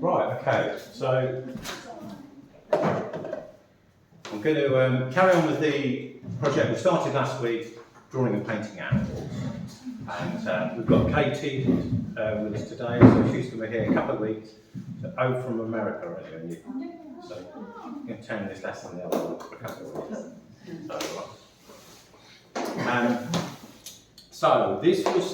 Right, okay, so I'm going to carry on with the project we started last week, drawing and painting animals. And we've got Katie with us today, so she's going to be here a couple of weeks. So, from America, aren't you? So you're going to turn this lesson the other one for a couple of weeks. So this was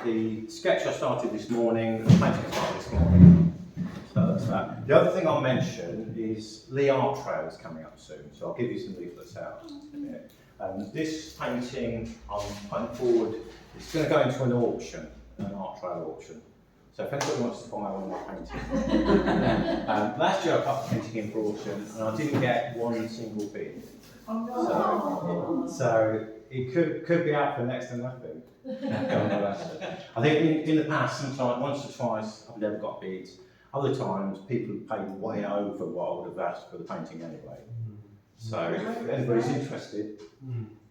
the sketch I started this morning, the painting I started this morning. So that's that. The other thing I'll mention is Lee Art Trail is coming up soon, so I'll give you some leaflets out in a minute. This painting I'm putting forward, it's going to go into an auction, an art trail auction. So if anybody wants to buy one of my paintings. Last year I put the painting in for auction and I didn't get one single bid. So it could be out for next to nothing. I think in the past, sometimes once or twice, I've never got bids. Other times, people have paid way over what I would have asked for the painting anyway. So if anybody's interested,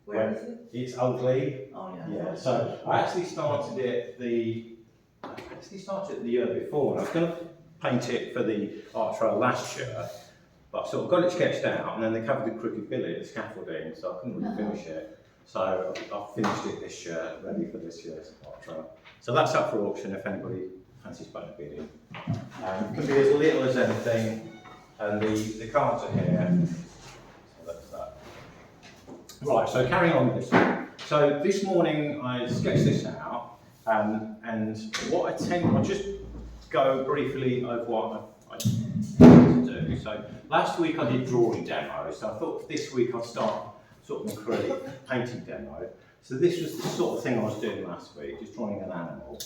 Where is it? it's Old Lee. Oh yeah. Yeah. So I actually started it the year before, and I was going to paint it for the art trail last year, but I sort of got it sketched out, and then they covered the crooked billet, the scaffolding, so I couldn't really finish it. So I've finished it this year, ready for this year's art trail. So that's up for auction if anybody fancies putting a bid in. It can be as little as anything, and the cards are here. So that's that. Right, so carrying on with this one. So this morning I sketched this out, and what I'll just go briefly over what I tend to do. So last week I did drawing demos, so I thought this week I'd start sort of an acrylic painting demo. So this was the sort of thing I was doing last week, just drawing an animal.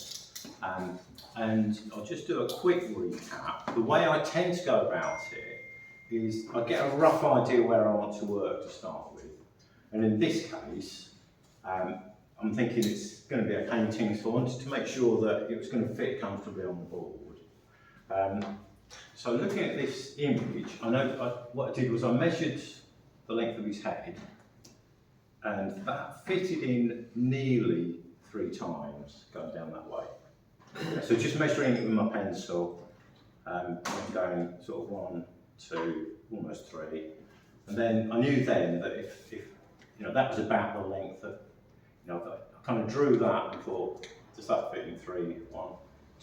And I'll just do a quick recap. The way I tend to go about it is I get a rough idea where I want to work to start with. And in this case, I'm thinking it's going to be a painting, so I wanted to make sure that it was going to fit comfortably on the board. So looking at this image, what I did was I measured the length of his head, and that fitted in nearly 3 times going down that way. So just measuring it with my pencil, I'm going sort of 1, 2, almost 3, and then I knew then that if that was about the length of, I kind of drew that and thought, does that fit in 3, 1,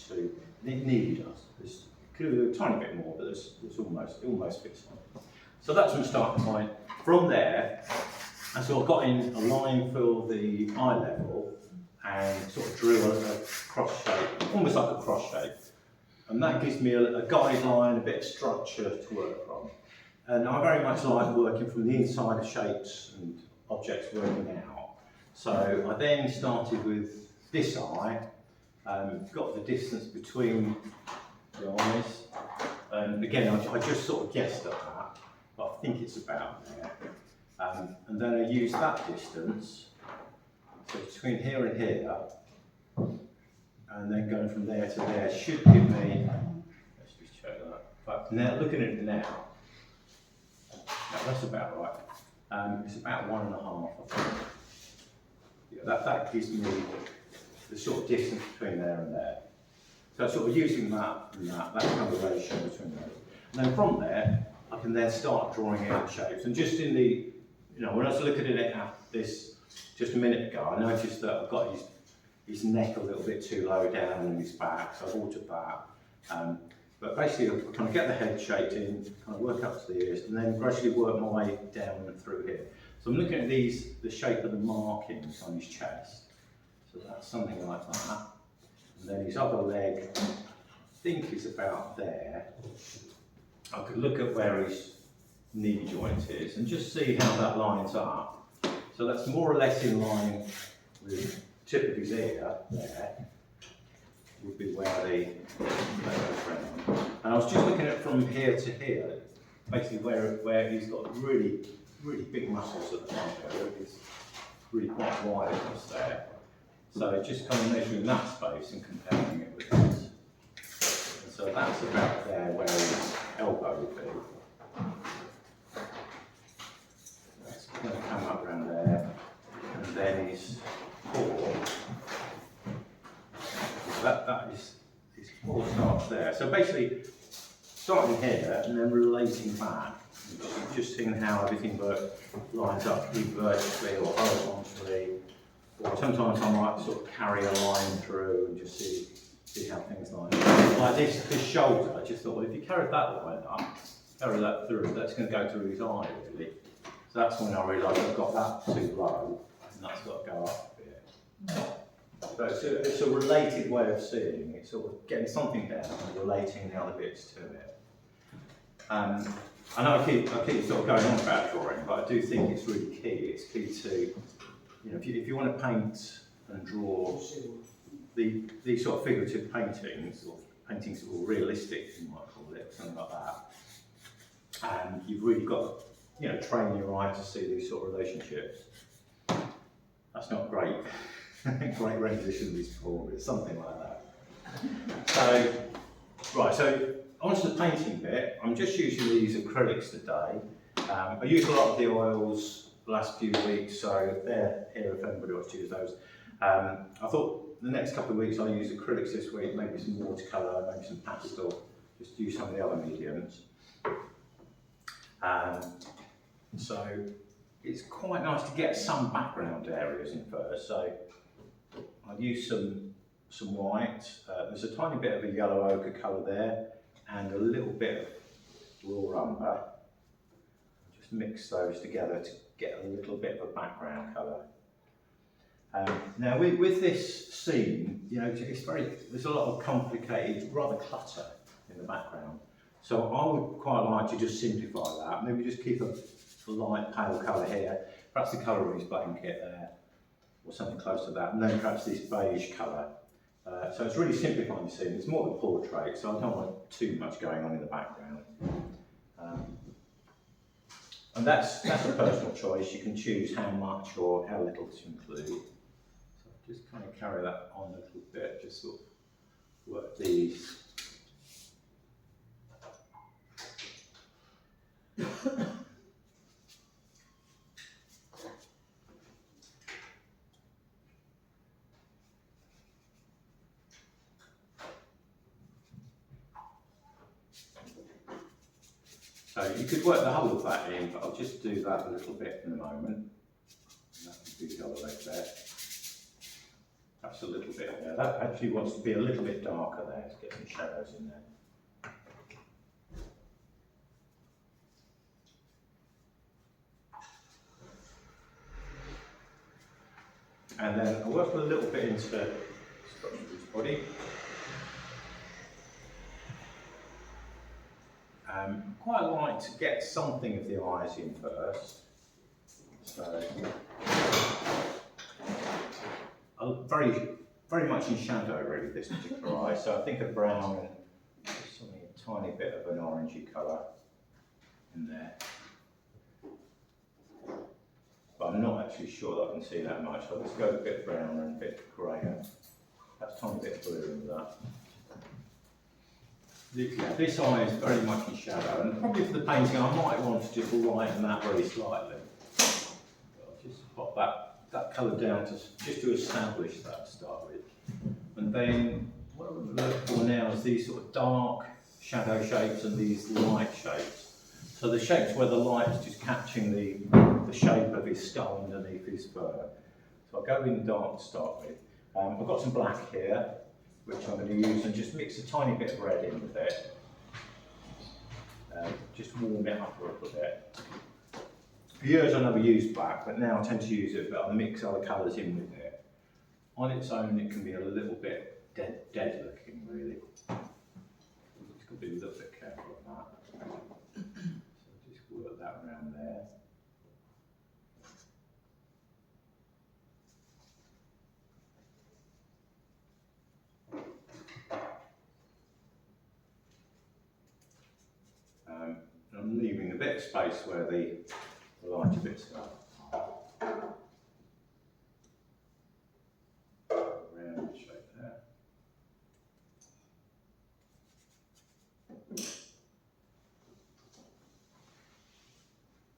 2? And it nearly does. It could have been a tiny bit more, but it almost fits on. So that's my starting point. From there, I sort of got in a line for the eye level and sort of drew a cross shape, almost like a cross shape. And that gives me a guideline, a bit of structure to work from. And I very much like working from the inside of shapes and objects working out. So I then started with this eye, got the distance between the eyes. And again, I just sort of guessed at that, but I think it's about there. And then I used that distance, so between here and here, and then going from there to there should give me, let's just check that. But now, looking at it now, that's about right. It's about 1.5, I think. Yeah, that gives me the sort of distance between there and there. So sort of using that and that kind of ratio between those. And then from there, I can then start drawing out shapes. And just in the, when I was looking at it at this just a minute ago, I noticed that I've got his neck a little bit too low down and his back, so I've altered that. But basically, I kind of get the head shaped in, kind of work up to the ears, and then gradually work my way down and through here. So I'm looking at the shape of the markings on his chest. So that's something like that. And then his other leg, I think is about there. I could look at where his knee joint is and just see how that lines up. So that's more or less in line with the tip of his ear there, would be where that goes round. And I was just looking at from here to here, basically where he's got really, really big muscles at the front area. It's really quite wide across there. So just kind of measuring that space and comparing it with this. And so that's about there where his elbow would be. That's going to come up around there. And then his paw. That is this core starts there. So basically, starting here and then relating back, just seeing how everything lines up either vertically or horizontally. Or sometimes I might sort of carry a line through and just see how things line up. Like this shoulder, I just thought, well, if you carry that line up, carry that through, that's going to go through his eye, really. So that's when I realised I've got that too low, and that's got to go up a bit. But it's a related way of seeing. It's sort of getting something down and relating the other bits to it. I know I keep sort of going on about drawing, but I do think it's really key. It's key to, if you want to paint and draw these sort of figurative paintings, or paintings that are realistic, you might call it, something like that. And you've really got to, train your eye to see these sort of relationships. That's not great. Great rendition of this form, it's something like that. So onto the painting bit. I'm just using these acrylics today. I used a lot of the oils the last few weeks, so they're here if anybody wants to use those. I thought the next couple of weeks I'll use acrylics this week, maybe some watercolour, maybe some pastel, just use some of the other mediums. So it's quite nice to get some background areas in first. So I'll use some white. There's a tiny bit of a yellow ochre colour there, and a little bit of raw umber. Just mix those together to get a little bit of a background colour. Now with this scene, there's a lot of complicated, rather clutter in the background. So I would quite like to just simplify that. Maybe just keep a light pale colour here, perhaps the colour of his blanket there, or something close to that, and then perhaps this beige colour. So it's really simplifying the scene. It's more of a portrait, so I don't want too much going on in the background. And that's a personal choice. You can choose how much or how little to include. So just kind of carry that on a little bit, just sort of work these. So you could work the whole of that in, but I'll just do that a little bit in a moment. And that would be the other leg there. Perhaps a little bit there. That actually wants to be a little bit darker there to get some shadows in there. And then I'll work a little bit into the structure of his body. Quite like to get something of the eyes in first. So, very much in shadow really, this particular eye. So I think a brown and something a tiny bit of an orangey colour in there. But I'm not actually sure that I can see that much. I'll just go a bit browner and a bit greyer. Perhaps a tiny bit of blue in that. This eye is very much in shadow, and probably for the painting I might want to just lighten that very slightly. I'll just pop that colour down just to establish that to start with. And then what I'm going to look for now is these sort of dark shadow shapes and these light shapes. So the shapes where the light is just catching the shape of his skull underneath his fur. So I'll go in dark to start with. I've got some black here, which I'm going to use and just mix a tiny bit of red in with it. Just warm it up a little bit. For years I never used black, but now I tend to use it, but I'll mix other colours in with it. On its own it can be a little bit dead looking really. Just got to be a little bit careful of that. So just work that around there. I'm leaving a bit of space where the lighter bits are. Round shape there.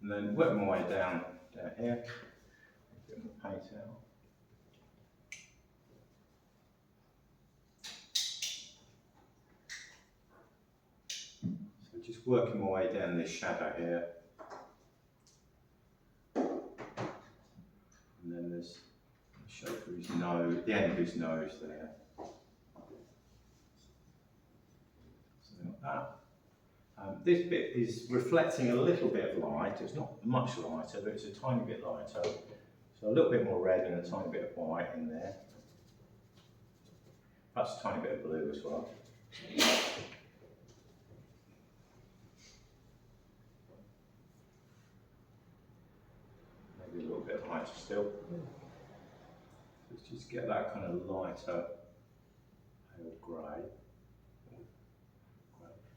And then work my way down here. Get my paint out. just working my way down this shadow here. And then there's the shape of his nose, the end of his nose there. Something like that. This bit is reflecting a little bit of light. It's not much lighter, but it's a tiny bit lighter. So a little bit more red and a tiny bit of white in there. Perhaps a tiny bit of blue as well. Maybe a little bit lighter still. Let's just get that kind of lighter pale grey.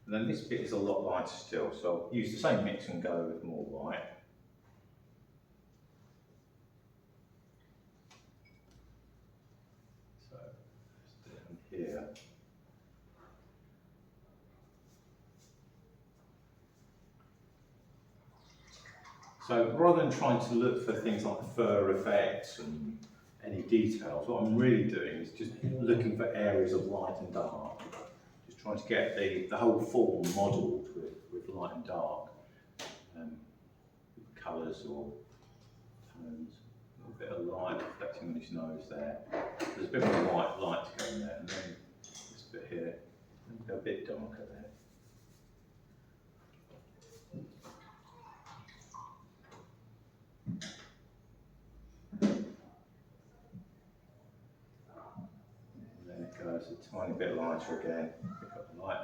And then this bit is a lot lighter still, so I'll use the same mix and go with more white. So, down here. So rather than trying to look for things like fur effects and any details, what I'm really doing is just looking for areas of light and dark. Trying to get the whole form modelled with light and dark, colours or tones. A little bit of light reflecting on his nose there. There's a bit more white light to go in there, and then this bit here, a bit darker there. And then it goes a tiny bit lighter again. Pick up the light.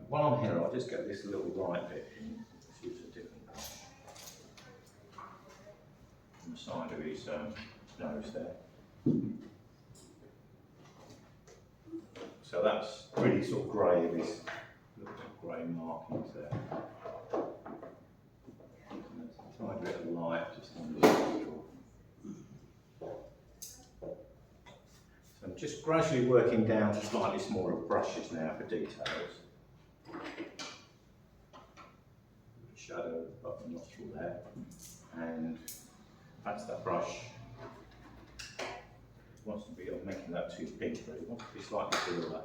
While I'm here, I'll just get this little light bit in. Let's use a different brush. On the side of his nose there. So that's really sort of grey of his little grey markings there. And there's a tiny bit of light just on this nostril. So I'm just gradually working down to slightly smaller brushes now for details. Shadow above the nostril there, and that's that brush. Wants to be making that too pink, but it wants to be slightly cooler.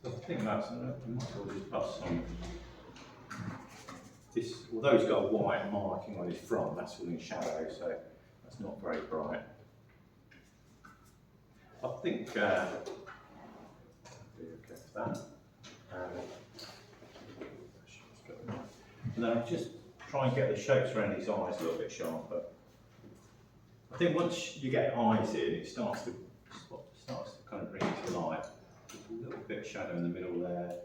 So I think that's enough. I might as well just put some. This, although he's got a white marking on his front, that's all in shadow, so that's not very bright. I think be okay with that. And then I'll just try and get the shapes around his eyes a little bit sharper. I think once you get eyes in, it starts to kind of bring it to life. A little bit of shadow in the middle there,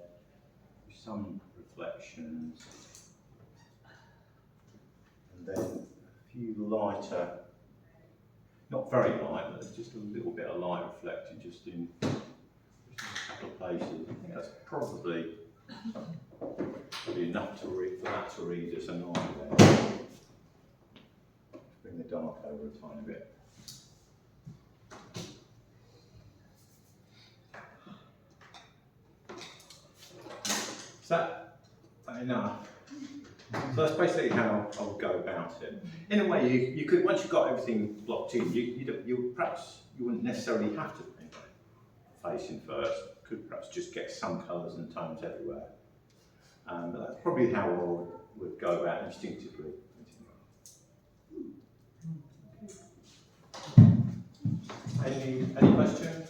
some reflections. And then a few lighter, not very light, but just a little bit of light reflected just in a couple of places. I think that's probably enough to read, for that to read as an eye there. Bring the dark over a tiny bit. Is that enough? So that's basically how I would go about it. In a way, you could, once you've got everything blocked in, you wouldn't necessarily have to paint facing first. Could perhaps just get some colours and tones everywhere. But that's probably how I would go about instinctively. Any questions?